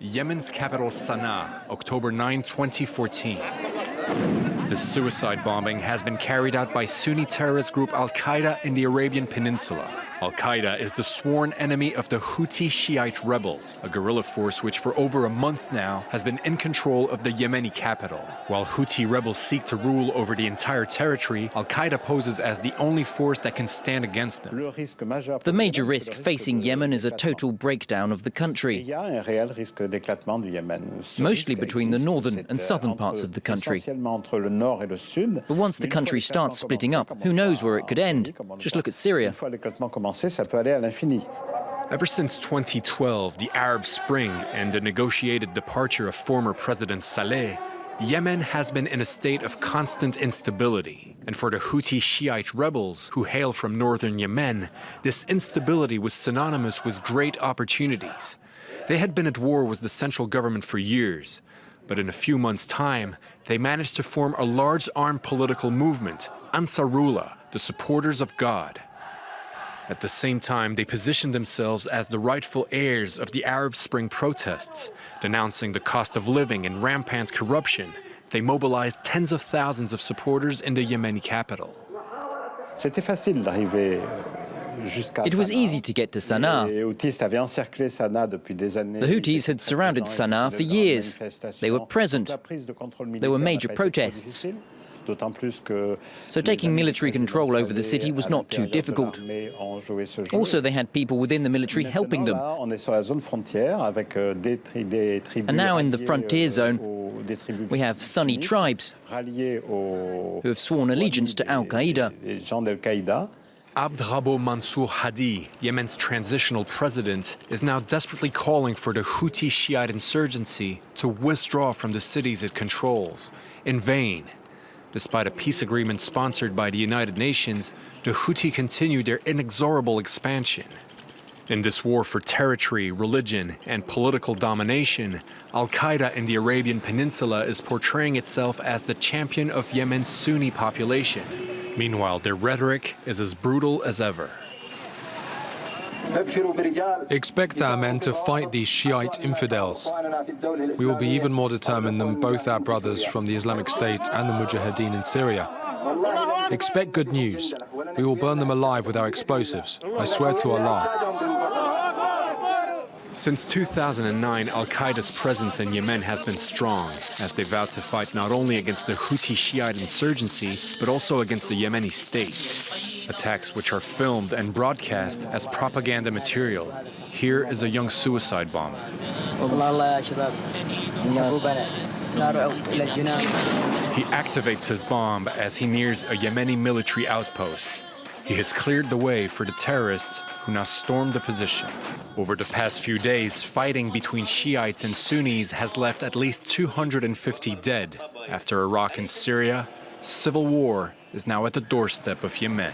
Yemen's capital Sanaa, October 9, 2014. This suicide bombing has been carried out by Sunni terrorist group al-Qaeda in the Arabian Peninsula. Al-Qaeda is the sworn enemy of the Huti Shiite rebels, a guerrilla force which for over a month now has been in control of the Yemeni capital. While Huti rebels seek to rule over the entire territory, Al-Qaeda poses as the only force that can stand against them. The major risk facing Yemen is a total breakdown of the country, mostly between the northern and southern parts of the country. But once the country starts splitting up, who knows where it could end? Just look at Syria. Ever since 2012, the Arab Spring, and the negotiated departure of former President Saleh, Yemen has been in a state of constant instability. And for the Huti Shiite rebels who hail from northern Yemen, this instability was synonymous with great opportunities. They had been at war with the central government for years, but in a few months' time, they managed to form a large armed political movement, Ansarullah, the supporters of God. At the same time, they positioned themselves as the rightful heirs of the Arab Spring protests. Denouncing the cost of living and rampant corruption, they mobilized tens of thousands of supporters in the Yemeni capital. It was easy to get to Sanaa. The Houthis had surrounded Sanaa for years. They were present. There were major protests. So taking military control over the city was not too difficult. Also, they had people within the military helping them. And now in the frontier zone, we have Sunni tribes who have sworn allegiance to al-Qaeda. Abd Rabbo Mansour Hadi, Yemen's transitional president, is now desperately calling for the Huti Shiite insurgency to withdraw from the cities it controls. In vain. Despite a peace agreement sponsored by the United Nations, the Houthi continue their inexorable expansion. In this war for territory, religion, and political domination, al-Qaeda in the Arabian Peninsula is portraying itself as the champion of Yemen's Sunni population. Meanwhile, their rhetoric is as brutal as ever. Expect our men to fight these Shiite infidels. We will be even more determined than both our brothers from the Islamic State and the Mujahideen in Syria. Expect good news. We will burn them alive with our explosives. I swear to Allah. Since 2009, al-Qaeda's presence in Yemen has been strong, as they vow to fight not only against the Huti Shiite insurgency, but also against the Yemeni state. Attacks which are filmed and broadcast as propaganda material. Here is a young suicide bomber. He activates his bomb as he nears a Yemeni military outpost. He has cleared the way for the terrorists who now storm the position. Over the past few days, fighting between Shiites and Sunnis has left at least 250 dead. After Iraq and Syria, civil war is now at the doorstep of Yemen.